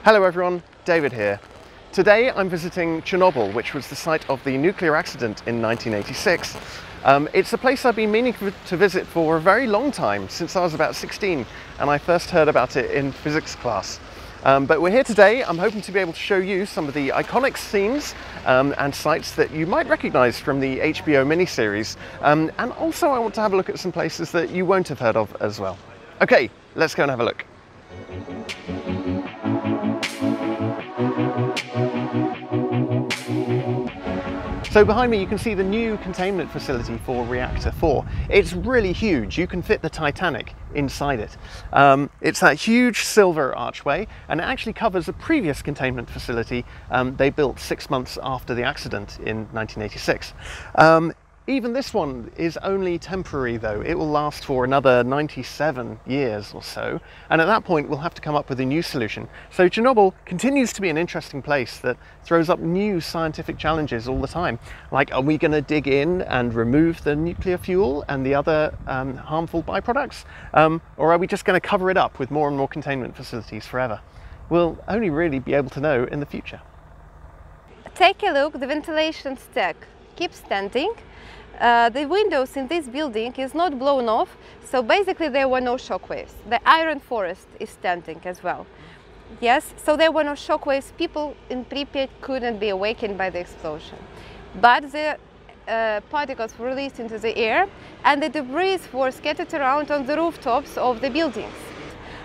Hello everyone, David here. Today I'm visiting Chernobyl, which was the site of the nuclear accident in 1986. It's a place I've been meaning to visit for a very long time, since I was about 16, and I first heard about it in physics class. But we're here today. I'm hoping to be able to show you some of the iconic scenes and sites that you might recognize from the HBO miniseries. And also I want to have a look at some places that you won't have heard of as well. Okay, let's go and have a look. So behind me you can see the new containment facility for Reactor 4. It's really huge. You can fit the Titanic inside it. It's that huge silver archway, and it actually covers a previous containment facility they built 6 months after the accident in 1986. Even this one is only temporary though. It will last for another 97 years or so, and at that point we'll have to come up with a new solution. So Chernobyl continues to be an interesting place that throws up new scientific challenges all the time. Like, are we going to dig in and remove the nuclear fuel and the other harmful byproducts? Or are we just going to cover it up with more and more containment facilities forever? We'll only really be able to know in the future. Take a look, the ventilation stack keeps standing. The windows in this building is not blown off, so basically there were no shockwaves. The iron forest is standing as well. Yes, so there were no shockwaves. People in Pripyat couldn't be awakened by the explosion. But the particles were released into the air, and the debris were scattered around on the rooftops of the buildings.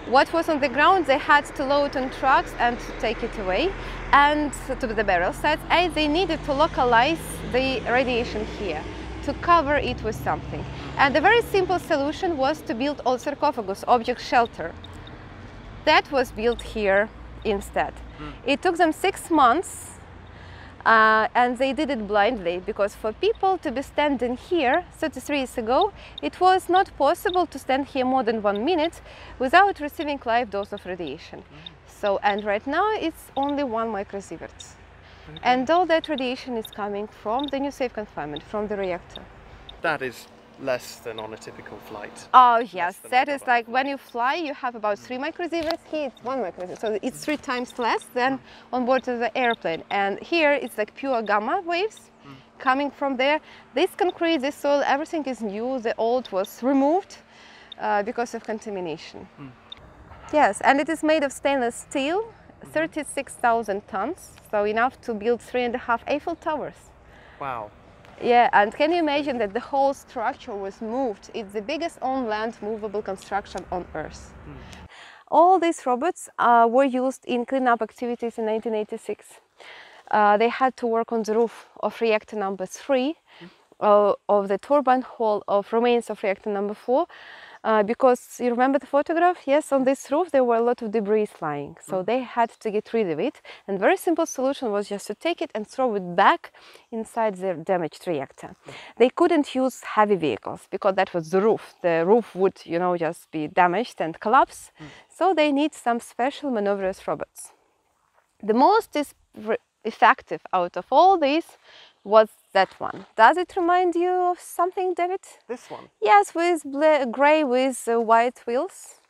What was on the ground they had to load on trucks and take it away, and to the burial sites, and they needed to localize the radiation here, to cover it with something. And the very simple solution was to build old sarcophagus, object shelter. That was built here instead. It took them 6 months, and they did it blindly, because for people to be standing here 33 years ago, it was not possible to stand here more than 1 minute without receiving live dose of radiation. So, and right now it's only 1 microsievert. And all that radiation is coming from the new Safe Confinement, from the reactor. That is less than on a typical flight. Oh yes, that is like when you fly you have about 3 microsieverts. Here it's 1 microsievert, so it's 3 times less than on board of the airplane. And here it's like pure gamma waves coming from there. This concrete, this soil, everything is new. The old was removed because of contamination. Yes, and it is made of stainless steel. 36,000 tons, so enough to build 3.5 Eiffel Towers. Wow. Yeah, and can you imagine that the whole structure was moved? It's the biggest on-land movable construction on Earth. All these robots were used in cleanup activities in 1986. They had to work on the roof of reactor number 3, of the turbine hall of remains of reactor number 4. Because you remember the photograph? Yes, on this roof there were a lot of debris lying, so they had to get rid of it. And very simple solution was just to take it and throw it back inside the damaged reactor. They couldn't use heavy vehicles because that was the roof. The roof would, you know, just be damaged and collapse. So they need some special maneuverous robots. The most effective out of all these was that one. Does it remind you of something, David? This one? Yes, with grey with white wheels.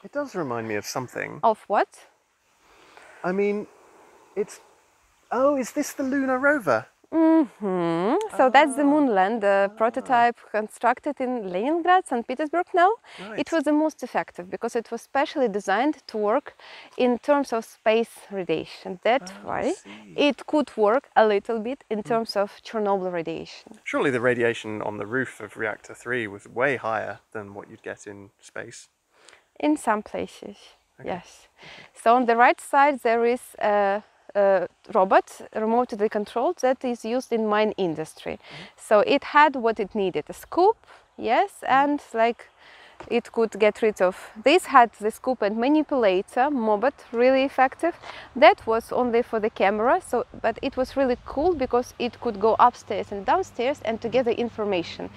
It does remind me of something. Of what? I mean, it's... Oh, is this the lunar rover? So that's the Moonland, the prototype constructed in Leningrad, St. Petersburg now. Right. It was the most effective because it was specially designed to work in terms of space radiation. That's why it could work a little bit in terms of Chernobyl radiation. Surely the radiation on the roof of Reactor 3 was way higher than what you'd get in space. In some places, yes. So on the right side there is a robot, remotely controlled, that is used in mine industry. So it had what it needed, a scoop, yes, and like it could get rid of. This had the scoop and manipulator, Mobot, really effective. That was only for the camera, so but it was really cool because it could go upstairs and downstairs and to gather information.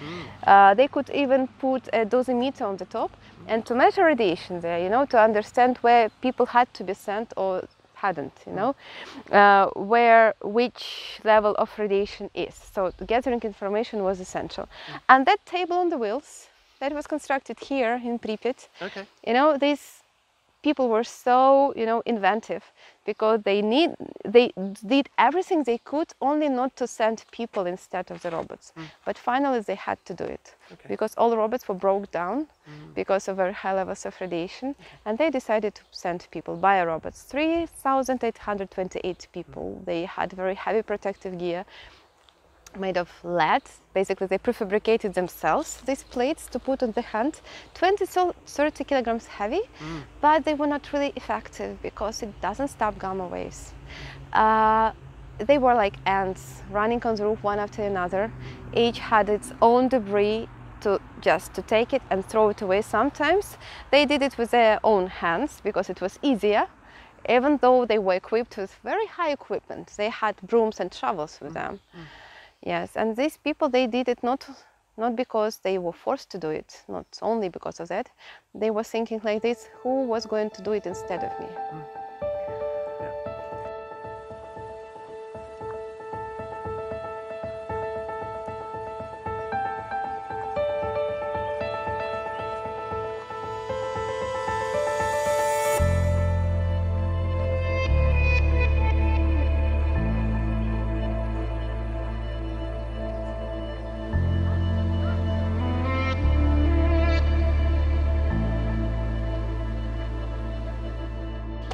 They could even put a dosimeter on the top and to measure radiation there, you know, to understand where people had to be sent or hadn't, you know, where which level of radiation is. So gathering information was essential. And that table on the wheels that was constructed here in Pripyat, you know, this people were so, you know, inventive, because they did everything they could, only not to send people instead of the robots. But finally they had to do it, because all the robots were broke down because of very high levels of radiation, and they decided to send people via robots. 3,828 people. They had very heavy protective gear made of lead. Basically, they prefabricated themselves these plates to put on the hand, 20 to 30 kilograms heavy, but they were not really effective because it doesn't stop gamma waves. They were like ants running on the roof one after another. Each had its own debris to take it and throw it away. Sometimes they did it with their own hands because it was easier, even though they were equipped with very high equipment. They had brooms and shovels with them. Yes, and these people, they did it not because they were forced to do it, not only because of that. They were thinking like this: who was going to do it instead of me?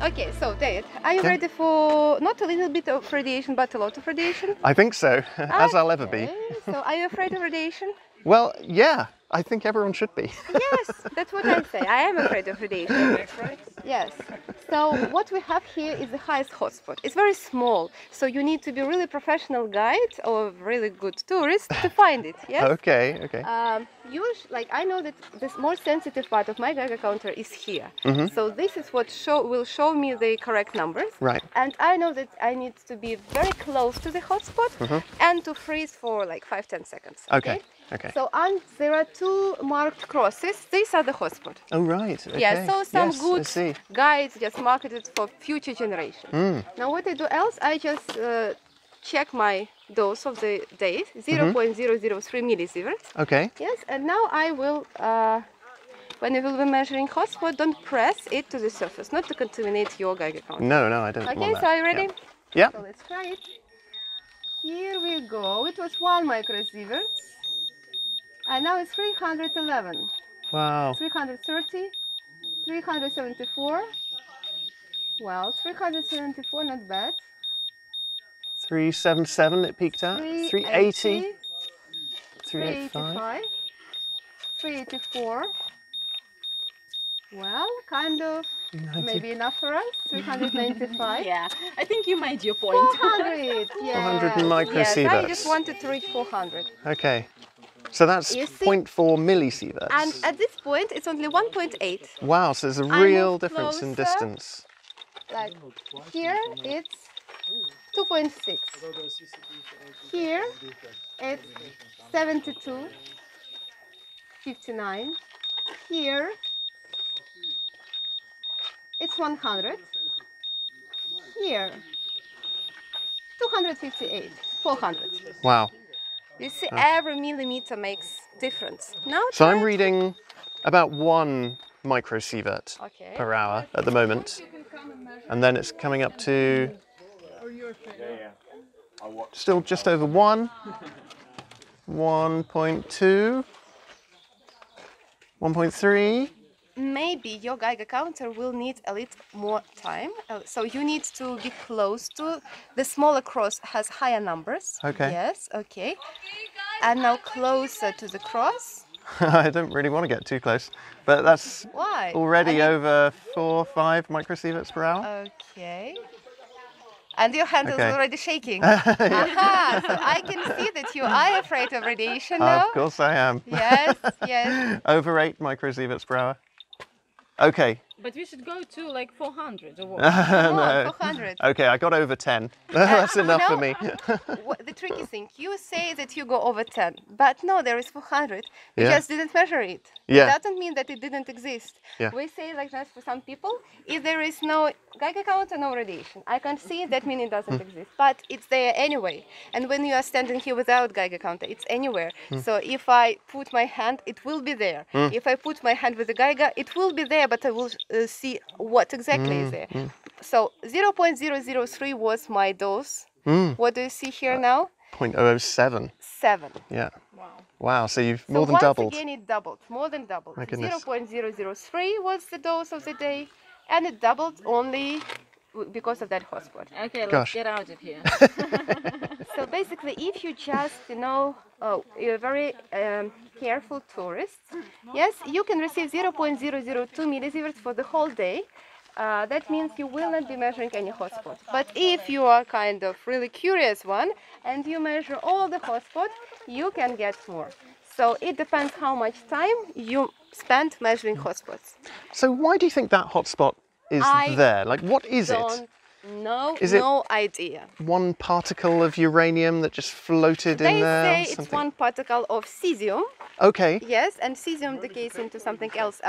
Okay, so David, are you ready for not a little bit of radiation, but a lot of radiation? I think so, as I'll ever be. So, are you afraid of radiation? Well, yeah, I think everyone should be. Yes, that's what I say. I am afraid of radiation. Yes. So what we have here is the highest hotspot. It's very small, so you need to be really professional guide or really good tourist to find it. Yes. Okay, okay. Like I know that the more sensitive part of my Geiger counter is here. So this is what will show me the correct numbers. Right. And I know that I need to be very close to the hotspot and to freeze for like 5-10 seconds. Okay. Okay. So there are two marked crosses. These are the hotspot. Oh, right. Okay. Yeah, so some good I guides just marketed for future generation. Now what I do else, I just check my dose of the day, 0.003 millisieverts. Okay. Yes, and now I will, when you will be measuring hotspot, don't press it to the surface, not to contaminate your Geiger counter. No, no, I don't want that. Okay, so are you ready? Yeah. So let's try it. Here we go. It was 1 microsievert. And now it's 311. Wow. 330, 374. Well, 374, not bad. 377 it peaked at. 380. 385. 384. Well, kind of, maybe enough for us. 395. Yeah, I think you made your point. 400, yeah. 400 microsieverts. Yes, I just wanted to reach 400. Okay. So that's 0.4 millisieverts. And at this point, it's only 1.8. Wow, so there's a real difference in distance. Like here, it's 2.6. Here, it's 72, 59. Here, it's 100. Here, 258, 400. Wow. You see, every millimeter makes difference. Now, so I'm reading about 1 microsievert per hour at the moment, and then it's coming up to still just over 1, 1.2, 1.3. Maybe your Geiger counter will need a little more time, so you need to be close to the smaller cross. Has higher numbers. Okay. Yes. Okay. And now closer to the cross. I don't really want to get too close, but that's already over 4 or 5 microsieverts per hour. Okay. And your hand is already shaking. Aha, so I can see that you are afraid of radiation now. Of course I am. Yes, yes. Over 8 microsieverts per hour. Okay. But we should go to like 400 or what? No. 400. Okay, I got over 10. That's enough for me. The tricky thing, you say that you go over 10, but no, there is 400. You just didn't measure it. Yeah. It doesn't mean that it didn't exist. Yeah. We say like that for some people, if there is no Geiger counter, no radiation. I can see it, that means it doesn't exist, but it's there anyway. And when you are standing here without Geiger counter, it's anywhere. So if I put my hand, it will be there. If I put my hand with the Geiger, it will be there, but I will see what exactly is there. So 0.003 was my dose. What do you see here now? 0.007. 7. Yeah. Wow. Wow, so you've So more than once doubled. again it doubled, more than doubled. My goodness. 0.003 was the dose of the day, and it doubled only because of that hotspot. Okay, let's Gosh. get out of here. So basically, if you just, you're a very careful tourist, yes, you can receive 0.002 millisieverts for the whole day. That means you will not be measuring any hotspot. But if you are kind of really curious one and you measure all the hotspot, you can get more. So it depends how much time you spend measuring hotspots. So why do you think that hotspot is there? Like, what is it? No, Is it no idea. one particle of uranium that just floated in there? They say it's one particle of cesium. Okay. Yes, and cesium decays into something else.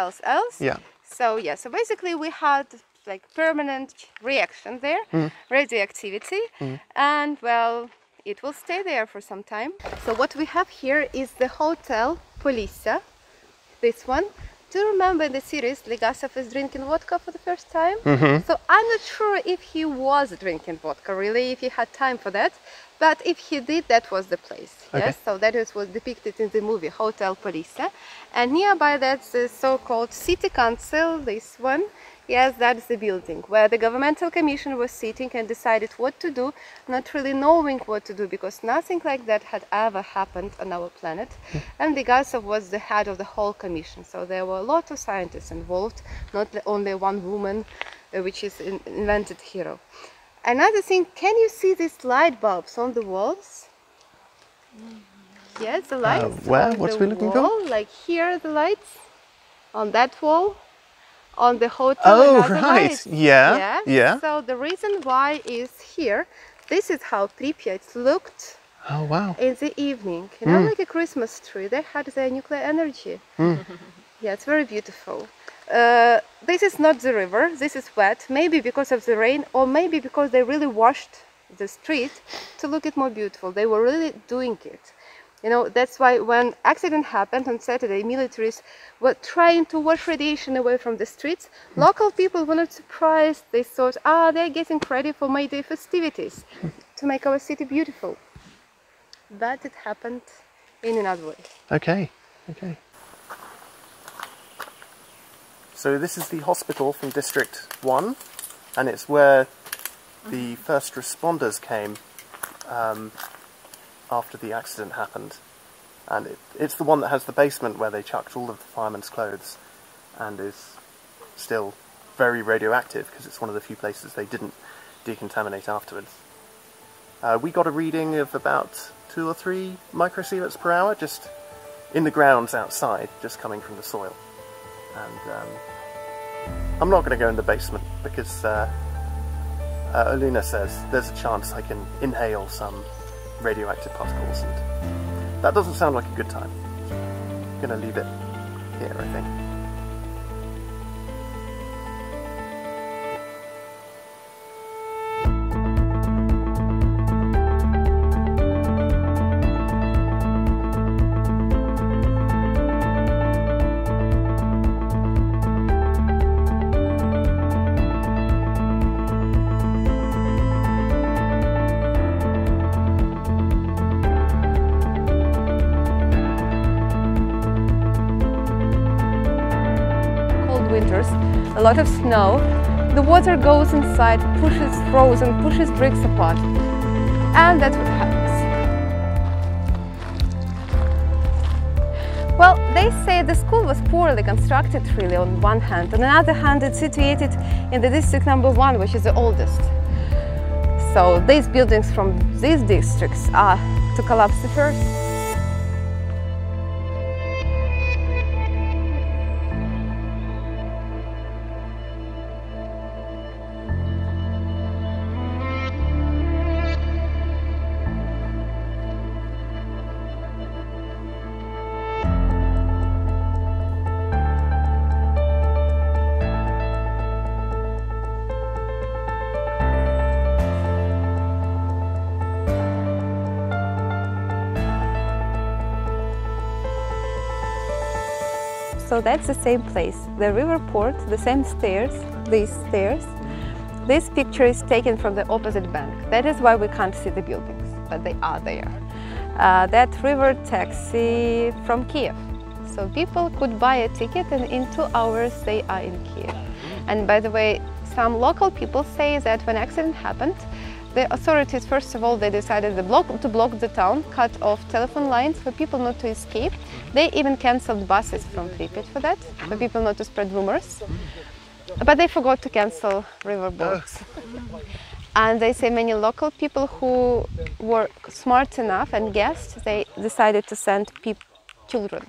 Yeah. So yeah, so basically we had like permanent reaction there, radioactivity, and well, it will stay there for some time. So what we have here is the hotel Felicia, this one. Do you remember in the series Legasov is drinking vodka for the first time? So I'm not sure if he was drinking vodka really, if he had time for that, but if he did, that was the place. Okay. Yes, so that was depicted in the movie Hotel Felicia, and nearby that's the so-called city council, this one. Yes, that's the building where the governmental commission was sitting and decided what to do, not really knowing what to do, because nothing like that had ever happened on our planet. And Legasov was the head of the whole commission, so there were a lot of scientists involved, not only one woman, which is invented hero. Another thing, can you see these light bulbs on the walls? Yes, the lights where? on What's the we looking wall, for? like here, the lights on that wall. On the hotel. Oh, another right. light. Yeah. Yeah. So the reason why is here, this is how Pripyat looked Oh, wow. in the evening. You know, like a Christmas tree. They had their nuclear energy. Yeah, it's very beautiful. This is not the river. This is wet. Maybe because of the rain, or maybe because they really washed the street to look it more beautiful. They were really doing it. You know, that's why when accident happened on Saturday, militaries were trying to wash radiation away from the streets. Local people were not surprised. They thought, they're getting ready for May Day festivities to make our city beautiful. But it happened in another way. Okay. Okay. So this is the hospital from District 1, and it's where the first responders came after the accident happened, and it's the one that has the basement where they chucked all of the firemen's clothes and is still very radioactive because it's one of the few places they didn't decontaminate afterwards. We got a reading of about 2 or 3 microsieverts per hour just in the grounds outside, just coming from the soil. And I'm not going to go in the basement because Oluna says there's a chance I can inhale some radioactive particles, and that doesn't sound like a good time. So I'm going to leave it here, I think. Winters, a lot of snow, the water goes inside, pushes frozen, pushes bricks apart, and that's what happens. Well, they say the school was poorly constructed really on one hand, on another hand it's situated in the district number 1, which is the oldest. So these buildings from these districts are to collapse the first. So that's the same place, the river port, the same stairs, these stairs. This picture is taken from the opposite bank. That is why we can't see the buildings, but they are there. That river taxi from Kiev. So people could buy a ticket and in 2 hours they are in Kiev. And by the way, some local people say that when accident happened, the authorities, first of all, they decided to block the town, cut off telephone lines for people not to escape. They even cancelled buses from Pripyat for that, for people not to spread rumors. But they forgot to cancel river boats. And they say many local people who were smart enough and guessed, they decided to send children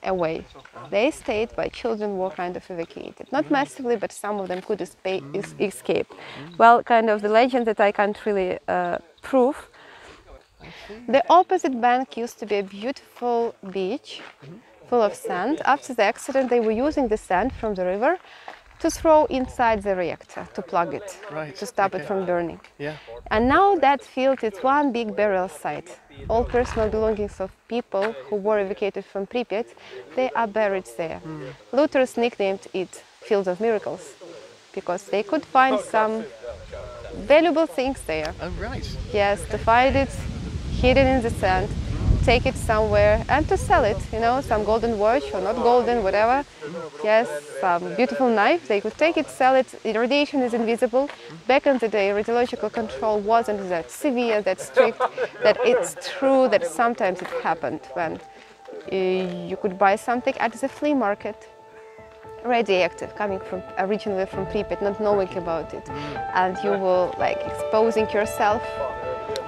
away. They stayed, but children were kind of evacuated. Not massively, but some of them could escape. Well, kind of the legend that I can't really prove. The opposite bank used to be a beautiful beach full of sand. After the accident, they were using the sand from the river to throw inside the reactor, to plug it, to stop it from burning. And now that field is one big burial site. All personal belongings of people who were evacuated from Pripyat, they are buried there. Looters nicknamed it Field of Miracles, because they could find some valuable things there. Oh, right. Yes, to find it hidden in the sand, take it somewhere and to sell it, you know, some golden watch or not golden, whatever. Yes, some beautiful knife, they could take it, sell it. The radiation is invisible. Back in the day, radiological control wasn't that severe, that strict, that it's true that sometimes it happened when you could buy something at the flea market, radioactive, coming from originally from Pripyat, not knowing about it, and you will like exposing yourself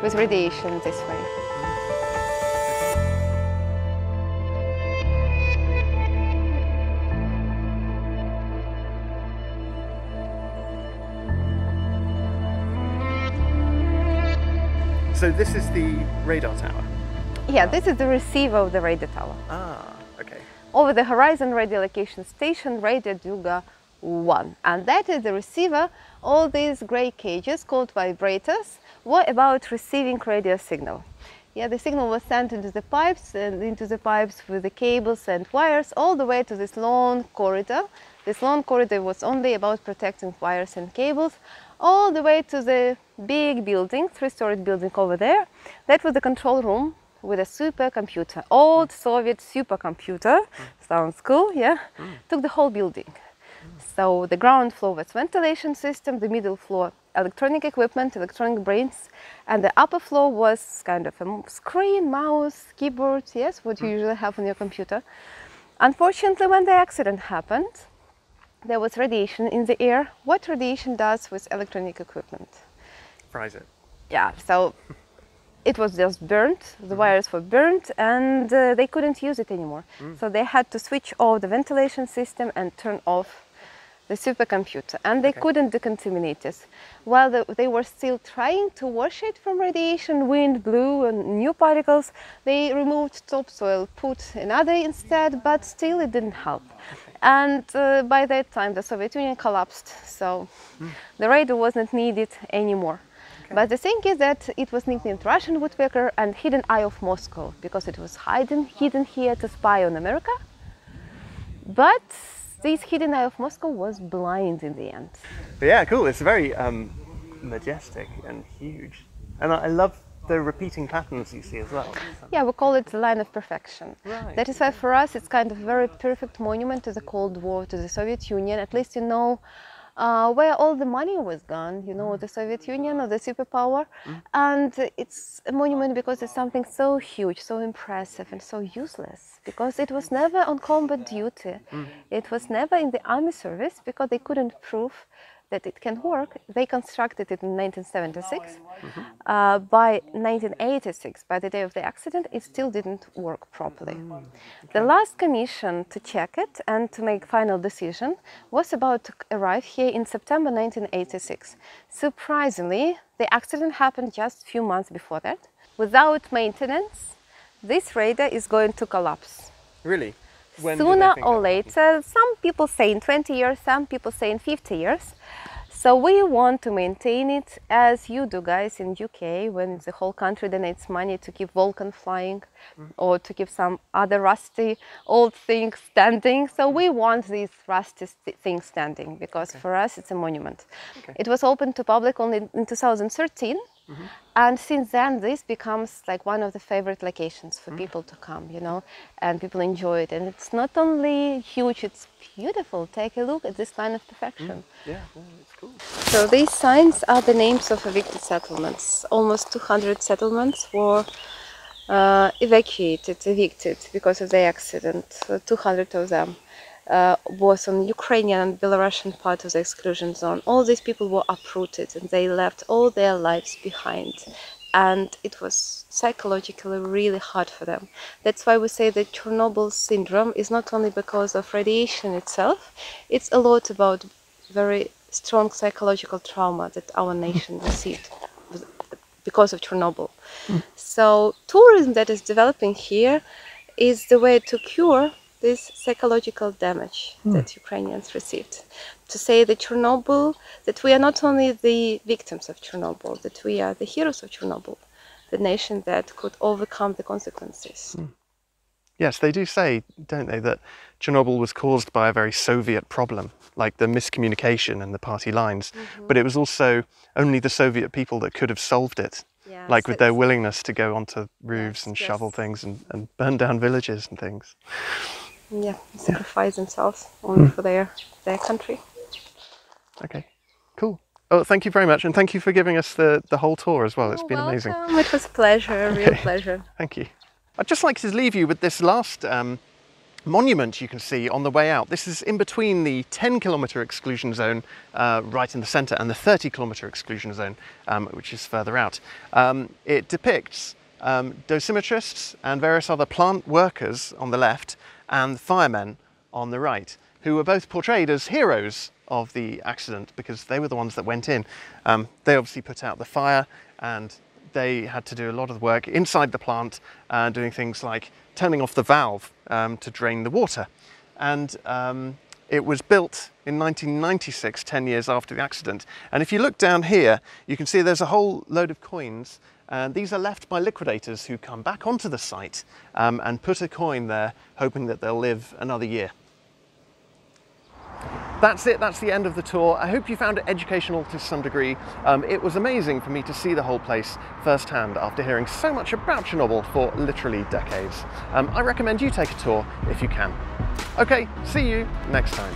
with radiation this way. So this is the radar tower? Yeah, this is the receiver of the radar tower. Ah, okay. Over the horizon radio location station, Radio Duga 1. And that is the receiver. All these gray cages called vibrators were about receiving radio signal. Yeah, the signal was sent into the pipes and into the pipes with the cables and wires all the way to this long corridor. This long corridor was only about protecting wires and cables all the way to the big building, three-storied building over there. That was the control room with a supercomputer, old Soviet supercomputer. Sounds cool, yeah? Took the whole building. So the ground floor was ventilation system, the middle floor electronic equipment, electronic brains, and the upper floor was kind of a screen, mouse, keyboard, yes, what you usually have on your computer. Unfortunately, when the accident happened, there was radiation in the air. What radiation does with electronic equipment? Fries it. Yeah, so it was just burnt, the wires were burnt, and they couldn't use it anymore. So they had to switch off the ventilation system and turn off the supercomputer, and they couldn't decontaminate it. While they were still trying to wash it from radiation, wind blew and new particles, they removed topsoil, put another instead, but still it didn't help. And by that time the Soviet Union collapsed, so the radar wasn't needed anymore. But the thing is that it was nicknamed Russian woodpecker and hidden eye of Moscow, because it was hidden here to spy on America. But this hidden eye of Moscow was blind in the end. But yeah, cool. It's very majestic and huge. And I love the repeating patterns you see as well. Yeah, we call it the line of perfection. Right. That is why for us it's kind of a very perfect monument to the Cold War, to the Soviet Union. At least you know where all the money was gone, you know, the Soviet Union or the superpower. And it's a monument because it's something so huge, so impressive and so useless, because it was never on combat duty. It was never in the army service because they couldn't prove that it can work. They constructed it in 1976. By 1986, by the day of the accident, it still didn't work properly. The last commission to check it and to make final decision was about to arrive here in September 1986. Surprisingly, the accident happened just a few months before that. Without maintenance, this radar is going to collapse. Really? When Sooner or later, some people say in 20 years, some people say in 50 years. So we want to maintain it as you do, guys, in UK, when the whole country donates money to keep Vulcan flying or to keep some other rusty old thing standing. So we want these rusty things standing because for us it's a monument. It was opened to public only in 2013. And since then, this becomes like one of the favorite locations for people to come, you know, and people enjoy it. And it's not only huge, it's beautiful. Take a look at this line of perfection. Yeah, it's cool. So these signs are the names of evicted settlements. Almost 200 settlements were evacuated, evicted because of the accident. 200 of them was on Ukrainian and Belarusian part of the exclusion zone. All these people were uprooted and they left all their lives behind. And it was psychologically really hard for them. That's why we say that Chernobyl syndrome is not only because of radiation itself, it's a lot about very strong psychological trauma that our nation received because of Chernobyl. So tourism that is developing here is the way to cure this psychological damage that Ukrainians received. To say that Chernobyl, that we are not only the victims of Chernobyl, that we are the heroes of Chernobyl, the nation that could overcome the consequences. Yes, they do say, don't they, that Chernobyl was caused by a very Soviet problem, like the miscommunication and the party lines, but it was also only the Soviet people that could have solved it. Yeah, like with their willingness to go onto roofs and shovel things and burn down villages and things. Yeah, sacrifice themselves only for their country. Okay, cool. Oh, thank you very much, and thank you for giving us the whole tour as well. It's been welcome. amazing. It was a pleasure, a real pleasure. Thank you. I'd just like to leave you with this last monument you can see on the way out. This is in between the 10-kilometre exclusion zone right in the centre and the 30-kilometre exclusion zone, which is further out. It depicts dosimetrists and various other plant workers on the left and firemen on the right, who were both portrayed as heroes of the accident because they were the ones that went in. They obviously put out the fire and they had to do a lot of work inside the plant, doing things like turning off the valve to drain the water. And it was built in 1996, 10 years after the accident. And if you look down here, you can see there's a whole load of coins. And these are left by liquidators who come back onto the site and put a coin there, hoping that they'll live another year. That's it, that's the end of the tour. I hope you found it educational to some degree. It was amazing for me to see the whole place firsthand after hearing so much about Chernobyl for literally decades. I recommend you take a tour if you can. Okay, see you next time.